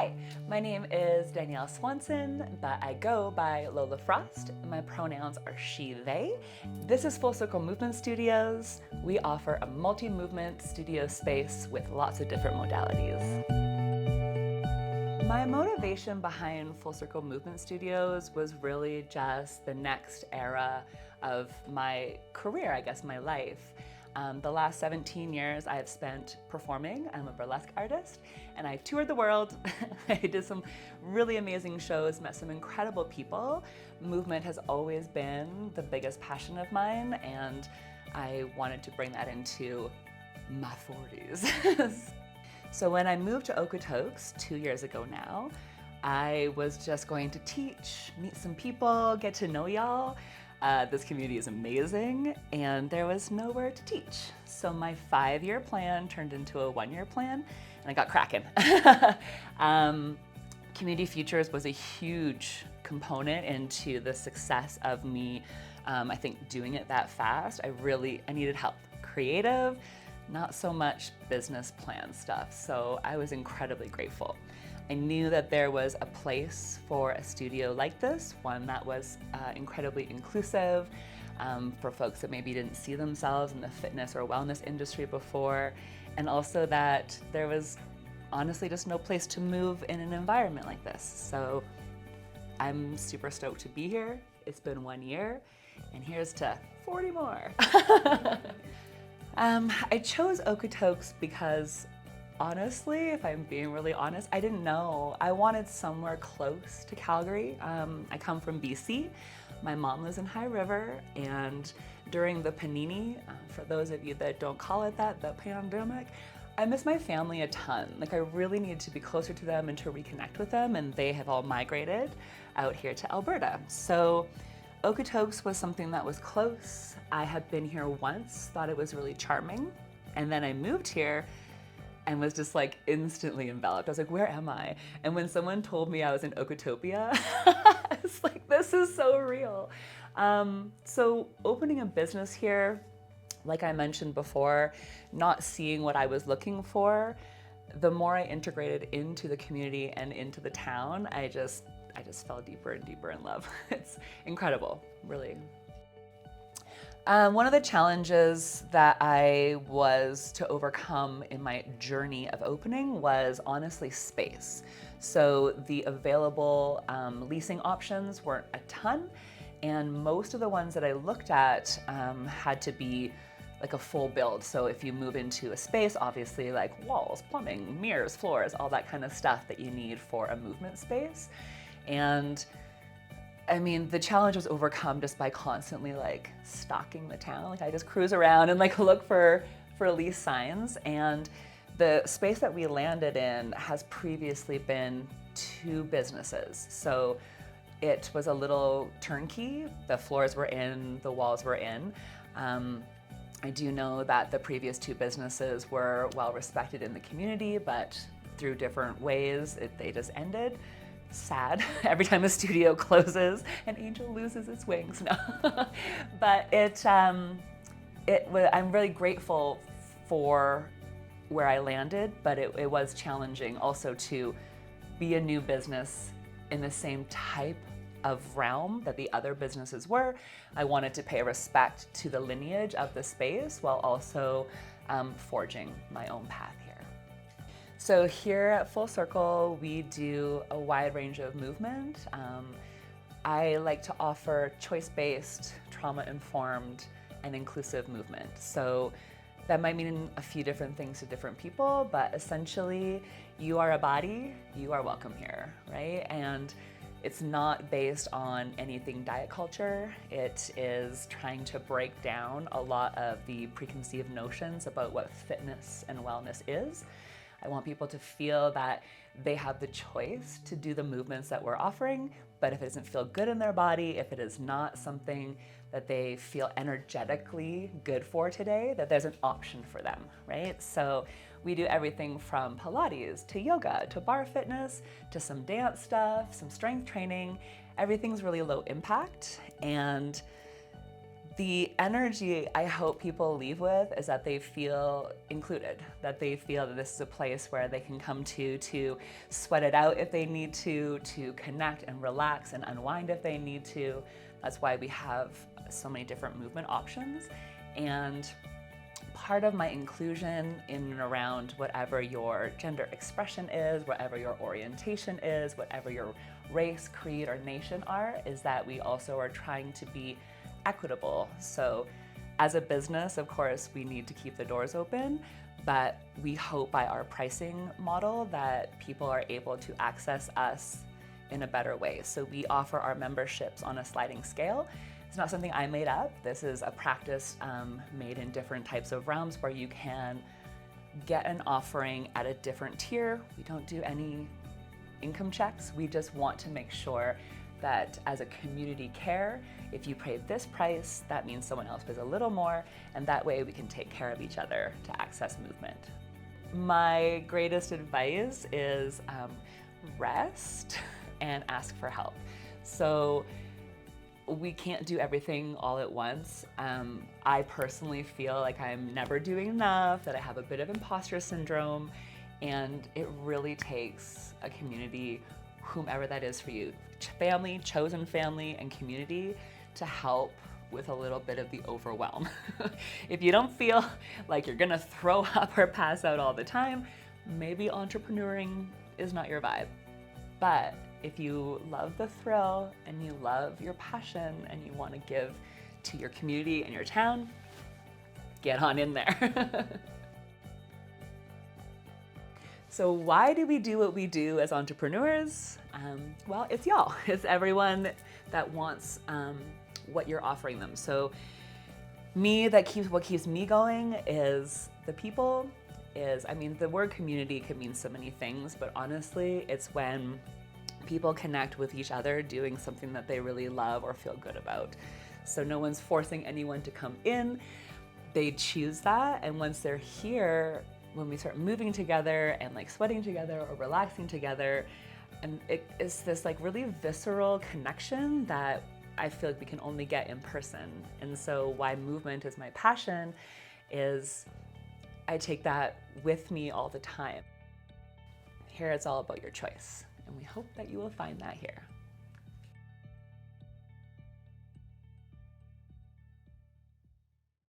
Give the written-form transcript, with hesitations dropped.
Hi, my name is Danielle Swanson, but I go by Lola Frost. My pronouns are she, they. This is Full Circle Movement Studios. We offer a multi-movement studio space with lots of different modalities. My motivation behind Full Circle Movement Studios was really just the next era of my career, I guess my life. The last 17 years I've spent performing. I'm a burlesque artist and I toured the world. I did some really amazing shows, met some incredible people. Movement has always been the biggest passion of mine and I wanted to bring that into my 40s. So when I moved to Okotoks 2 years ago now, I was just going to teach, meet some people, get to know y'all. This community is amazing and there was nowhere to teach. So my 5-year plan turned into a 1-year plan and I got cracking. Community Futures was a huge component into the success of me, I think, doing it that fast. I needed help. Creative, not so much business plan stuff. So I was incredibly grateful. I knew that there was a place for a studio like this, one that was incredibly inclusive for folks that maybe didn't see themselves in the fitness or wellness industry before, and also that there was honestly just no place to move in an environment like this. So I'm super stoked to be here. It's been 1 year, and here's to 40 more. I chose Okotoks because honestly, if I'm being really honest, I didn't know. I wanted somewhere close to Calgary. I come from BC. My mom lives in High River, and during the panini, for those of you that don't call it that, the pandemic, I miss my family a ton. Like I really needed to be closer to them and to reconnect with them, and they have all migrated out here to Alberta. So Okotoks was something that was close. I had been here once, thought it was really charming, and then I moved here and was just like instantly enveloped. I was like, where am I? And when someone told me I was in Okotopia, I was like, this is so real. So opening a business here, like I mentioned before, not seeing what I was looking for, the more I integrated into the community and into the town, I just fell deeper and deeper in love. It's incredible, really. One of the challenges that I was to overcome in my journey of opening was honestly space. So the available leasing options weren't a ton, and most of the ones that I looked at had to be like a full build. So if you move into a space, obviously like walls, plumbing, mirrors, floors, all that kind of stuff that you need for a movement space. And I mean, the challenge was overcome just by constantly like stalking the town. Like I just cruise around and like look for lease signs. And the space that we landed in has previously been 2 businesses. So it was a little turnkey. The floors were in, the walls were in. I do know that the previous 2 businesses were well respected in the community, but through different ways, they just ended. Sad. Every time a studio closes, an angel loses its wings. No, but I'm really grateful for where I landed, but it was challenging also to be a new business in the same type of realm that the other businesses were. I wanted to pay respect to the lineage of the space while also forging my own path here. So here at Full Circle, we do a wide range of movement. I like to offer choice-based, trauma-informed, and inclusive movement. So that might mean a few different things to different people, but essentially, you are a body, you are welcome here, right? And it's not based on anything diet culture. It is trying to break down a lot of the preconceived notions about what fitness and wellness is. I want people to feel that they have the choice to do the movements that we're offering, but if it doesn't feel good in their body, if it is not something that they feel energetically good for today, that there's an option for them, right? So we do everything from Pilates to yoga to bar fitness to some dance stuff, some strength training. Everything's really low impact, and The energy I hope people leave with is that they feel included, that they feel that this is a place where they can come to sweat it out if they need to connect and relax and unwind if they need to. That's why we have so many different movement options. And part of my inclusion in and around whatever your gender expression is, whatever your orientation is, whatever your race, creed, or nation are, is that we also are trying to be equitable. So as a business, of course, we need to keep the doors open, but we hope by our pricing model that people are able to access us in a better way. So we offer our memberships on a sliding scale. It's not something I made up. This is a practice made in different types of realms where you can get an offering at a different tier. We don't do any income checks. We just want to make sure that as a community care, if you pay this price, that means someone else pays a little more, and that way we can take care of each other to access movement. My greatest advice is rest and ask for help. So we can't do everything all at once. I personally feel like I'm never doing enough, that I have a bit of imposter syndrome, and it really takes a community, whomever that is for you, family, chosen family, and community to help with a little bit of the overwhelm. If you don't feel like you're gonna throw up or pass out all the time, maybe entrepreneuring is not your vibe. But if you love the thrill and you love your passion and you want to give to your community and your town, get on in there. So why do we do what we do as entrepreneurs? Well, it's y'all. It's everyone that wants what you're offering them. So what keeps me going is the people. The word community could mean so many things, but honestly, it's when people connect with each other doing something that they really love or feel good about. So no one's forcing anyone to come in. They choose that, and once they're here, when we start moving together and like sweating together or relaxing together, and it is this like really visceral connection that I feel like we can only get in person. And so why movement is my passion is I take that with me all the time. Here it's all about your choice, and we hope that you will find that here.